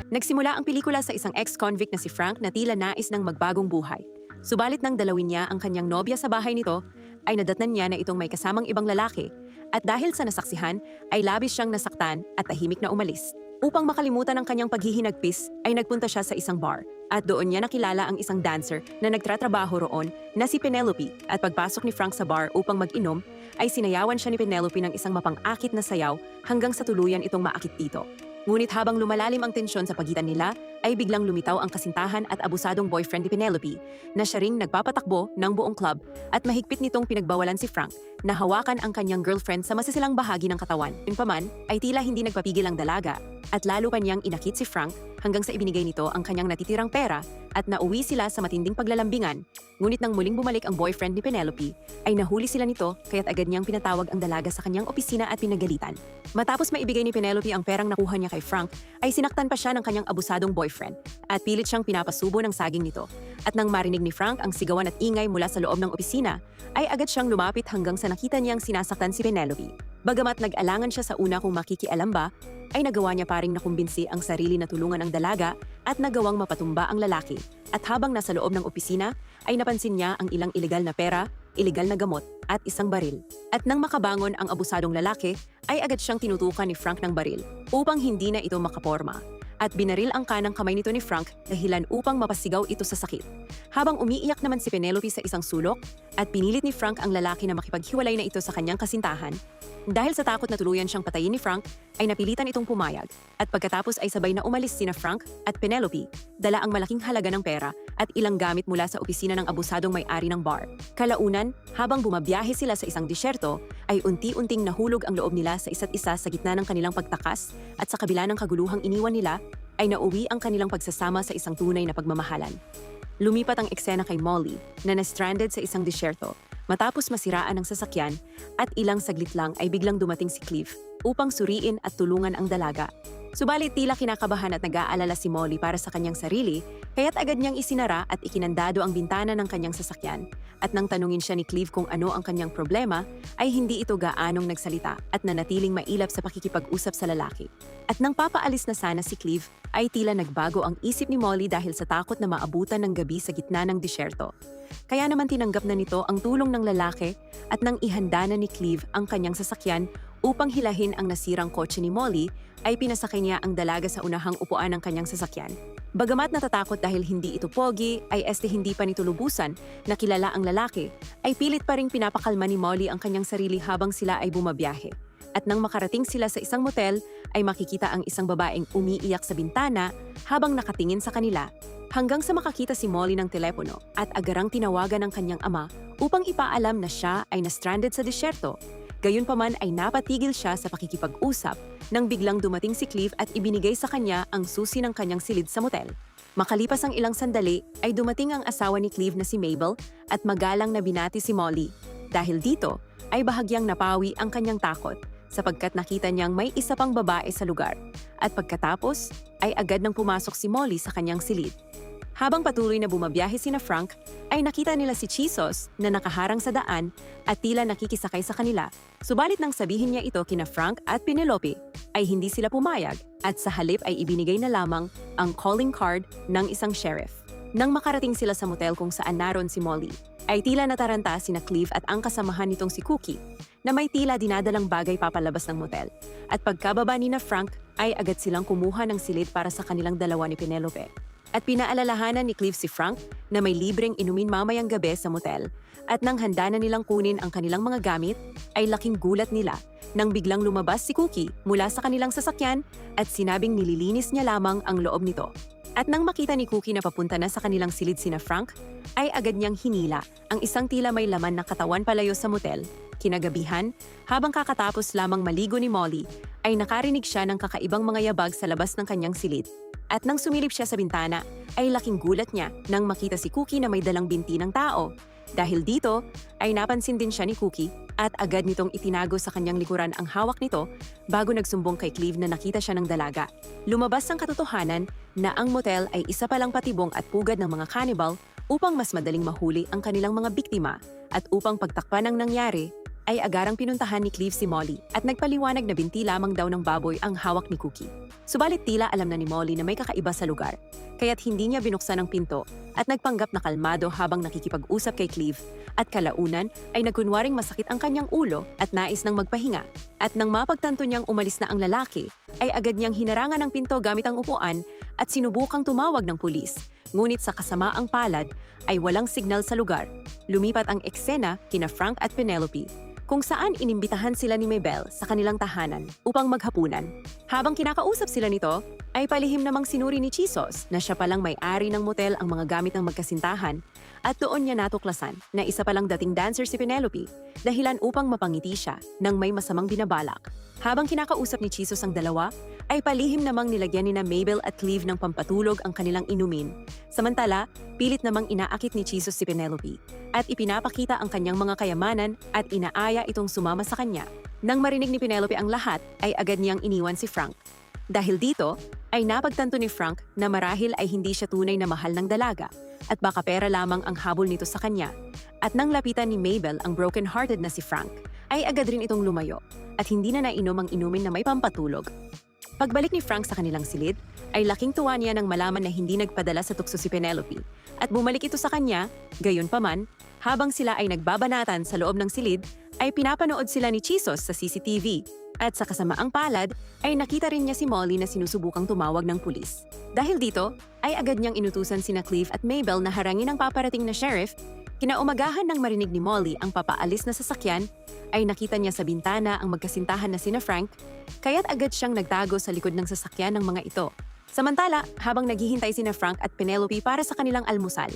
Nagsimula ang pelikula sa isang ex-convict na si Frank na tila nais ng magbagong buhay. Subalit nang dalawin niya ang kanyang nobya sa bahay nito, ay nadatnan niya na itong may kasamang ibang lalaki at dahil sa nasaksihan ay labis siyang nasaktan at tahimik na umalis. Upang makalimutan ang kanyang paghihinagpis ay nagpunta siya sa isang bar at doon niya nakilala ang isang dancer na nagtratrabaho roon na si Penelope at pagpasok ni Frank sa bar upang mag-inom ay sinayawan siya ni Penelope ng isang mapang-akit na sayaw hanggang sa tuluyan itong maakit dito. Ngunit habang lumalalim ang tensyon sa pagitan nila, ay biglang lumitaw ang kasintahan at abusadong boyfriend ni Penelope na siya ring nagpapatakbo ng buong club at mahigpit nitong pinagbawalan si Frank na hawakan ang kanyang girlfriend sa masisilang bahagi ng katawan. Yunpaman ay tila hindi nagpapigil ang dalaga at lalo pa niyang inakit si Frank hanggang sa ibinigay nito ang kanyang natitirang pera at nauwi sila sa matinding paglalambingan. Ngunit nang muling bumalik ang boyfriend ni Penelope, ay nahuli sila nito kaya't agad niyang pinatawag ang dalaga sa kanyang opisina at pinagalitan. Matapos maibigay ni Penelope ang perang nakuha niya kay Frank, ay sinaktan pa siya ng kanyang abusadong boyfriend at pilit siyang pinapasubo ng saging nito. At nang marinig ni Frank ang sigawan at ingay mula sa loob ng opisina, ay agad siyang lumapit hanggang sa nakita niyang sinasaktan si Penelope. Bagamat nag-alangan siya sa una kung makikialam ba, ay nagawa niya paring nakumbinsi ang sarili na tulungan ang dalaga at nagawang mapatumba ang lalaki. At habang nasa loob ng opisina, ay napansin niya ang ilang ilegal na pera, ilegal na gamot at isang baril. At nang makabangon ang abusadong lalaki, ay agad siyang tinutukan ni Frank ng baril upang hindi na ito makaporma. At binaril ang kanang kamay nito ni Frank dahilan upang mapasigaw ito sa sakit. Habang umiiyak naman si Penelope sa isang sulok at pinilit ni Frank ang lalaki na makipaghiwalay na ito sa kanyang kasintahan, dahil sa takot na tuluyan siyang patayin ni Frank, ay napilitan itong pumayag at pagkatapos ay sabay na umalis sina Frank at Penelope, dala ang malaking halaga ng pera at ilang gamit mula sa opisina ng abusadong may-ari ng bar. Kalaunan, habang bumabiyahe sila sa isang disyerto, ay unti-unting nahulog ang loob nila sa isa't isa sa gitna ng kanilang pagtakas at sa kabila ng kaguluhang iniwan nila, ay nauwi ang kanilang pagsasama sa isang tunay na pagmamahalan. Lumipat ang eksena kay Molly na na-stranded sa isang disyerto. Matapos masiraan ang sasakyan at ilang saglit lang ay biglang dumating si Cliff upang suriin at tulungan ang dalaga. Subalit tila kinakabahan at nag-aalala si Molly para sa kanyang sarili, kaya't agad niyang isinara at ikinandado ang bintana ng kanyang sasakyan. At nang tanungin siya ni Cliff kung ano ang kanyang problema, ay hindi ito gaanong nagsalita at nanatiling mailap sa pakikipag-usap sa lalaki. At nang papaalis na sana si Cliff, ay tila nagbago ang isip ni Molly dahil sa takot na maabutan ng gabi sa gitna ng disyerto. Kaya naman tinanggap na nito ang tulong ng lalaki at nang ihanda na ni Cliff ang kanyang sasakyan upang hilahin ang nasirang kotse ni Molly, ay pinasakay niya ang dalaga sa unahang upuan ng kanyang sasakyan. Bagamat natatakot dahil hindi ito pogi, ay hindi pa nito lubusan na kilala ang lalaki, ay pilit pa ring pinapakalma ni Molly ang kanyang sarili habang sila ay bumabiyahe. At nang makarating sila sa isang motel, ay makikita ang isang babaeng umiiyak sa bintana habang nakatingin sa kanila. Hanggang sa makakita si Molly ng telepono at agarang tinawagan ng kanyang ama upang ipaalam na siya ay na-stranded sa disyerto. Gayunpaman ay napatigil siya sa pakikipag-usap nang biglang dumating si Cliff at ibinigay sa kanya ang susi ng kanyang silid sa motel. Makalipas ang ilang sandali ay dumating ang asawa ni Cliff na si Mabel at magalang na binati si Molly. Dahil dito ay bahagyang napawi ang kanyang takot sapagkat nakita niyang may isa pang babae sa lugar. At pagkatapos ay agad nang pumasok si Molly sa kanyang silid. Habang patuloy na bumabiyahe sina Frank, ay nakita nila si Chisos na nakaharang sa daan at tila nakikisakay sa kanila. Subalit nang sabihin niya ito kina Frank at Penelope, ay hindi sila pumayag at sa halip ay ibinigay na lamang ang calling card ng isang sheriff. Nang makarating sila sa motel kung saan naroon si Molly, ay tila nataranta sina Cliff at ang kasamahan nitong si Cookie na may tila dinadalang bagay papalabas ng motel. At pagkababa ni na Frank, ay agad silang kumuha ng silid para sa kanilang dalawa ni Penelope. At pinaalalahanan ni Cliff si Frank na may libreng inumin mamayang gabi sa motel at nang handa na nilang kunin ang kanilang mga gamit, ay laking gulat nila nang biglang lumabas si Cookie mula sa kanilang sasakyan at sinabing nililinis niya lamang ang loob nito. At nang makita ni Cookie na papunta na sa kanilang silid sina Frank, ay agad niyang hinila ang isang tila may laman na katawan palayo sa motel. Kinagabihan, habang kakatapos lamang maligo ni Molly, ay nakarinig siya ng kakaibang mga yabag sa labas ng kanyang silid. At nang sumilip siya sa bintana, ay laking gulat niya nang makita si Cookie na may dalang binti ng tao. Dahil dito, ay napansin din siya ni Cookie at agad nitong itinago sa kanyang likuran ang hawak nito bago nagsumbong kay Cliff na nakita siya ng dalaga. Lumabas ang katotohanan na ang motel ay isa palang patibong at pugad ng mga cannibal upang mas madaling mahuli ang kanilang mga biktima at upang pagtakpan ang nangyari, ay agarang pinuntahan ni Cleve si Molly at nagpaliwanag na binti lamang daw ng baboy ang hawak ni Cookie. Subalit tila alam na ni Molly na may kakaiba sa lugar, kaya't hindi niya binuksan ang pinto at nagpanggap na kalmado habang nakikipag-usap kay Cleve at kalaunan ay nagkunwaring masakit ang kanyang ulo at nais nang magpahinga. At nang mapagtanto niyang umalis na ang lalaki, ay agad niyang hinarangan ang pinto gamit ang upuan at sinubukang tumawag ng pulis. Ngunit sa kasamaang palad ay walang signal sa lugar. Lumipat ang eksena kina Frank at Penelope, kung saan inimbitahan sila ni Mabel sa kanilang tahanan upang maghapunan. Habang kinakausap sila nito, ay palihim namang sinuri ni Chisos na siya palang may-ari ng motel ang mga gamit ng magkasintahan at doon niya natuklasan na isa palang dating dancer si Penelope dahilan upang mapangiti siya nang may masamang binabalak. Habang kinakausap ni Chisos ang dalawa, ay palihim namang nilagyan ni na Mabel at Cleve ng pampatulog ang kanilang inumin. Samantala, pilit namang inaakit ni Chisos si Penelope at ipinapakita ang kanyang mga kayamanan at inaaya itong sumama sa kanya. Nang marinig ni Penelope ang lahat, ay agad niyang iniwan si Frank. Dahil dito, ay napagtanto ni Frank na marahil ay hindi siya tunay na mahal ng dalaga at baka pera lamang ang habol nito sa kanya. At nang lapitan ni Mabel ang broken-hearted na si Frank, ay agad rin itong lumayo at hindi na nainom ang inumin na may pampatulog. Pagbalik ni Frank sa kanilang silid, ay laking tuwa niya nang malaman na hindi nagpadala sa tukso si Penelope at bumalik ito sa kanya. Gayunpaman, habang sila ay nagbabanatan sa loob ng silid, ay pinapanood sila ni Chisos sa CCTV at sa kasamaang palad ay nakita rin niya si Molly na sinusubukang tumawag ng pulis. Dahil dito, ay agad niyang inutusan sina Cleve at Mabel na harangin ang paparating na sheriff. Kinaumagahan nang marinig ni Molly ang papaalis na sasakyan, ay nakita niya sa bintana ang magkasintahan na sina Frank, kaya't agad siyang nagtago sa likod ng sasakyan ng mga ito. Samantala, habang naghihintay sina Frank at Penelope para sa kanilang almusal,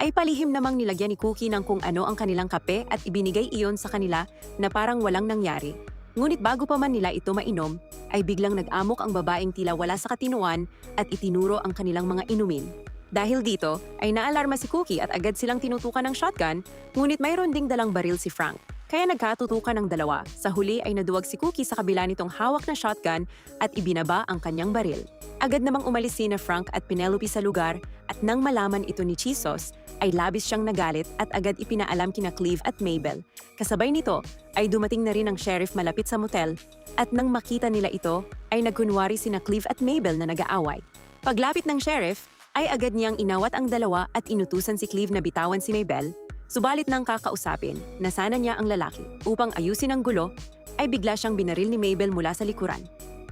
ay palihim namang nilagyan ni Cookie ng kung ano ang kanilang kape at ibinigay iyon sa kanila na parang walang nangyari. Ngunit bago pa man nila ito mainom, ay biglang nag-amok ang babaeng tila wala sa katinuan at itinuro ang kanilang mga inumin. Dahil dito, ay naalarma si Cookie at agad silang tinutukan ng shotgun, ngunit mayroon ding dalang baril si Frank. Kaya nagkatutukan ng dalawa. Sa huli ay naduwag si Cookie sa kabila nitong hawak na shotgun at ibinaba ang kanyang baril. Agad namang umalis sina Frank at Penelope sa lugar at nang malaman ito ni Chisos, ay labis siyang nagalit at agad ipinaalam kina Cleve at Mabel. Kasabay nito ay dumating na rin ang sheriff malapit sa motel at nang makita nila ito ay nagkunwari sina Cleve at Mabel na nag-aaway. Paglapit ng sheriff ay agad niyang inawat ang dalawa at inutusan si Cleve na bitawan si Mabel. Subalit nang kakausapin na sana niya ang lalaki upang ayusin ang gulo, ay bigla siyang binaril ni Mabel mula sa likuran.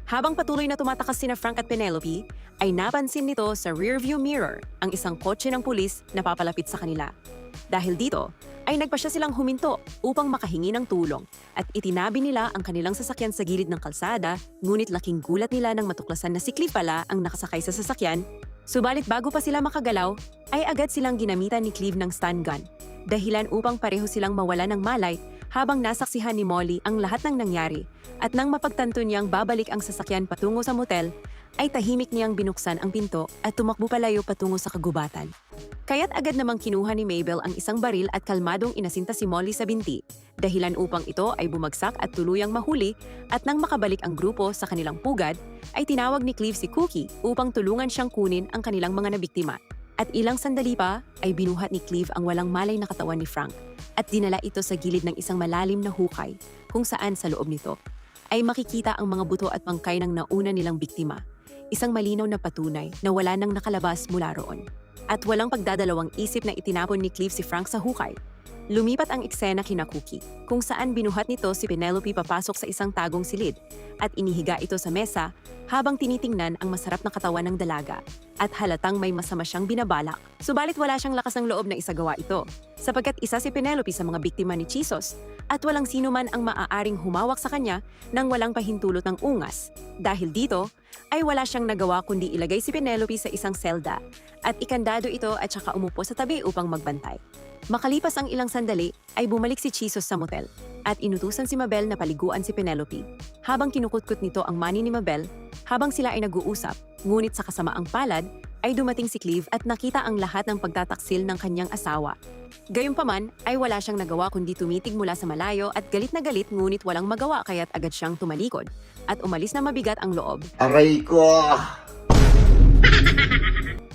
Habang patuloy na tumatakas sina Frank at Penelope, ay napansin nito sa rearview mirror ang isang kotse ng pulis na papalapit sa kanila. Dahil dito, ay nagpasya silang huminto upang makahingi ng tulong at itinabi nila ang kanilang sasakyan sa gilid ng kalsada, ngunit laking gulat nila nang matuklasan na si Cleve pala ang nakasakay sa sasakyan. Subalit bago pa sila makagalaw, ay agad silang ginamitan ni Cleve ng stun gun, dahilan upang pareho silang mawala ng malay habang nasaksihan ni Molly ang lahat ng nangyari. At nang mapagtanto niyang babalik ang sasakyan patungo sa motel, ay tahimik niyang binuksan ang pinto at tumakbo palayo patungo sa kagubatan. Kaya't agad namang kinuha ni Mabel ang isang baril at kalmadong inasinta si Molly sa binti, dahilan upang ito ay bumagsak at tuluyang mahuli. At nang makabalik ang grupo sa kanilang pugad, ay tinawag ni Cleve si Cookie upang tulungan siyang kunin ang kanilang mga nabiktima. At ilang sandali pa ay binuhat ni Cleve ang walang malay na katawan ni Frank at dinala ito sa gilid ng isang malalim na hukay kung saan sa loob nito ay makikita ang mga buto at bangkay ng nauna nilang biktima. Isang malinaw na patunay na wala nang nakalabas mula roon. At walang pagdadalawang isip na itinapon ni Cleve si Frank sa hukay. Lumipat ang eksena kina Cookie, kung saan binuhat nito si Penelope papasok sa isang tagong silid at inihiga ito sa mesa habang tinitingnan ang masarap na katawan ng dalaga at halatang may masama siyang binabalak. Subalit wala siyang lakas ng loob na isagawa ito, sapagkat isa si Penelope sa mga biktima ni Chisos at walang sino man ang maaaring humawak sa kanya nang walang pahintulot ng ungas. Dahil dito, ay wala siyang nagawa kundi ilagay si Penelope sa isang selda at ikandado ito at saka umupo sa tabi upang magbantay. Makalipas ang ilang sandali, ay bumalik si Chisos sa motel at inutusan si Mabel na paliguan si Penelope. Habang kinukutkot nito ang mani ni Mabel, habang sila ay nag-uusap, ngunit sa kasamaang palad, ay dumating si Cleve at nakita ang lahat ng pagtataksil ng kanyang asawa. Gayunpaman, ay wala siyang nagawa kundi tumitig mula sa malayo at galit na galit ngunit walang magawa kaya't agad siyang tumalikod at umalis na mabigat ang loob. Aray ko!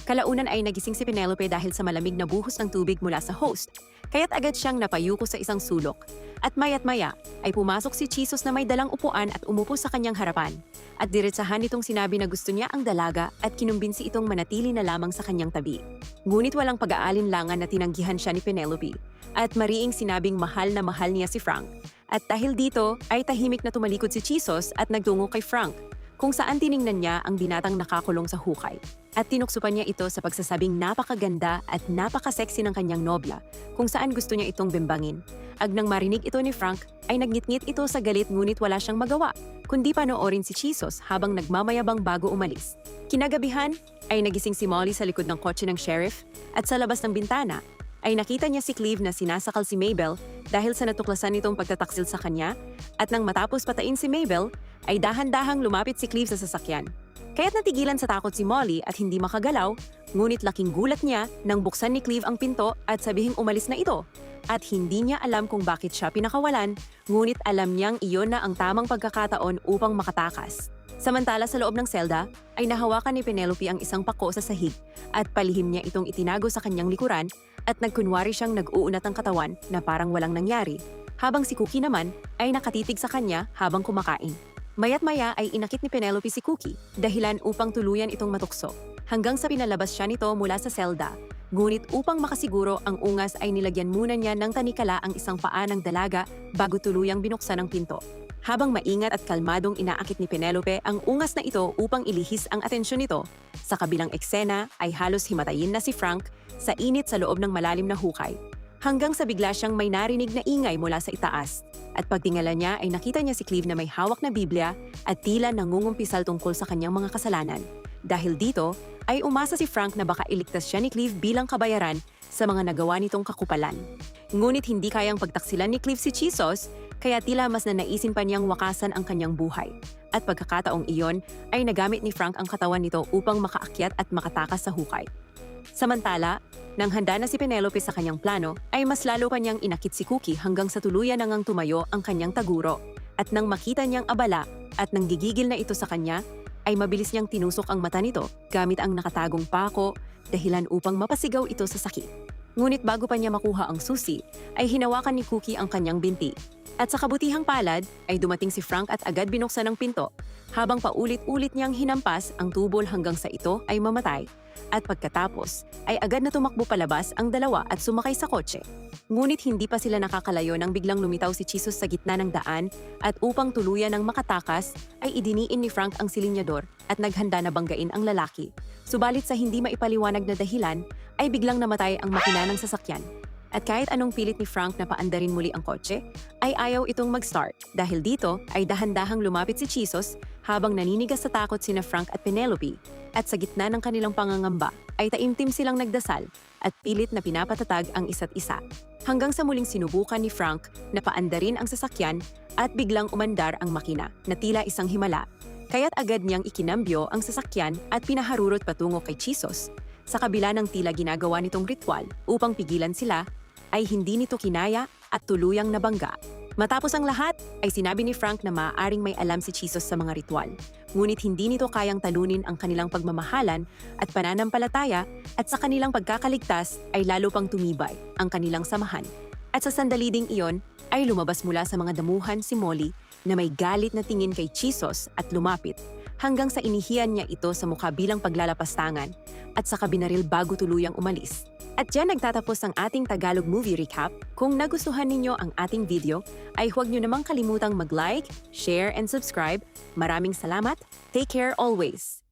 Kalaunan ay nagising si Penelope dahil sa malamig na buhos ng tubig mula sa host. Kaya't agad siyang napayuko sa isang sulok. At maya't maya ay pumasok si Jesus na may dalang upuan at umupo sa kanyang harapan. At diretsahan nitong sinabi na gusto niya ang dalaga at kinumbinsi itong manatili na lamang sa kanyang tabi. Ngunit walang pag-aalinlangan na tinanggihan siya ni Penelope. At mariing sinabing mahal na mahal niya si Frank. At dahil dito ay tahimik na tumalikod si Jesus at nagtungo kay Frank, kung saan tiningnan niya ang binatang nakakulong sa hukay. At tinuksupan niya ito sa pagsasabing napakaganda at napaka-sexy ng kanyang nobla, kung saan gusto niya itong bimbangin. Ag nang marinig ito ni Frank, ay nagngit-ngit ito sa galit ngunit wala siyang magawa, kundi panoorin si Jesus habang nagmamayabang bago umalis. Kinagabihan, ay nagising si Molly sa likod ng kotse ng sheriff at sa labas ng bintana, ay nakita niya si Cleve na sinasakal si Mabel dahil sa natuklasan nitong pagtataksil sa kanya at nang matapos patain si Mabel, ay dahan-dahang lumapit si Cleve sa sasakyan. Kaya't natigilan sa takot si Molly at hindi makagalaw, ngunit laking gulat niya nang buksan ni Cleve ang pinto at sabihing umalis na ito. At hindi niya alam kung bakit siya pinakawalan, ngunit alam niyang iyon na ang tamang pagkakataon upang makatakas. Samantala sa loob ng selda, ay nahawakan ni Penelope ang isang pako sa sahig at palihim niya itong itinago sa kanyang likuran at nagkunwari siyang nag-uunat ang katawan na parang walang nangyari, habang si Cookie naman ay nakatitig sa kanya habang kumakain. Maya't maya ay inakit ni Penelope si Cookie, dahilan upang tuluyan itong matukso, hanggang sa pinalabas siya nito mula sa selda. Ngunit upang makasiguro ang ungas ay nilagyan muna niya ng tanikala ang isang paa ng dalaga bago tuluyang binuksan ang pinto. Habang maingat at kalmadong inaakit ni Penelope ang ungas na ito upang ilihis ang atensyon nito, sa kabilang eksena ay halos himatayin na si Frank sa init sa loob ng malalim na hukay. Hanggang sa bigla siyang may narinig na ingay mula sa itaas. At pagtingala niya ay nakita niya si Cleve na may hawak na Biblia at tila nangungumpisal tungkol sa kanyang mga kasalanan. Dahil dito, ay umasa si Frank na baka iligtas siya ni Cleve bilang kabayaran sa mga nagawa nitong kakupalan. Ngunit hindi kayang pagtaksilan ni Cleve si Jesus, kaya tila mas nanaisin pa niyang wakasan ang kanyang buhay. At pagkakataong iyon ay nagamit ni Frank ang katawan nito upang makaakyat at makatakas sa hukay. Samantala, nang handa na si Penelope sa kanyang plano, ay mas lalo pa niyang inakit si Cookie hanggang sa tuluyan nang tumayo ang kanyang taguro. At nang makita niyang abala at nang gigigil na ito sa kanya, ay mabilis niyang tinusok ang mata nito gamit ang nakatagong pako, dahilan upang mapasigaw ito sa sakit. Ngunit bago pa niya makuha ang susi, ay hinawakan ni Cookie ang kanyang binti. At sa kabutihang palad, ay dumating si Frank at agad binuksan ang pinto, habang paulit-ulit niyang hinampas ang tubol hanggang sa ito ay mamatay. At pagkatapos, ay agad na tumakbo palabas ang dalawa at sumakay sa kotse. Ngunit hindi pa sila nakakalayo nang biglang lumitaw si Jesus sa gitna ng daan at upang tuluyan ng makatakas, ay idiniin ni Frank ang silinyador at naghanda na banggain ang lalaki. Subalit sa hindi maipaliwanag na dahilan, ay biglang namatay ang makina ng sasakyan. At kahit anong pilit ni Frank na paandarin muli ang kotse, ay ayaw itong mag-start. Dahil dito ay dahan-dahang lumapit si Jesus habang naninigas sa takot sina Frank at Penelope. At sa gitna ng kanilang pangangamba ay taimtim silang nagdasal at pilit na pinapatatag ang isa't isa. Hanggang sa muling sinubukan ni Frank na paandarin ang sasakyan at biglang umandar ang makina na tila isang himala. Kaya't agad niyang ikinambyo ang sasakyan at pinaharurot patungo kay Jesus. Sa kabila ng tila ginagawa nitong ritual upang pigilan sila, ay hindi nito kinaya at tuluyang nabangga. Matapos ang lahat, ay sinabi ni Frank na maaaring may alam si Jesus sa mga ritual. Ngunit hindi nito kayang talunin ang kanilang pagmamahalan at pananampalataya at sa kanilang pagkakaligtas ay lalo pang tumibay ang kanilang samahan. At sa sandali ding iyon, ay lumabas mula sa mga damuhan si Molly na may galit na tingin kay Jesus at lumapit hanggang sa inihiyan niya ito sa mukha bilang paglalapastangan at saka binaril bago tuluyang umalis. At dyan nagtatapos ang ating Tagalog movie recap. Kung nagustuhan ninyo ang ating video, ay huwag nyo namang kalimutang mag-like, share, and subscribe. Maraming salamat. Take care always.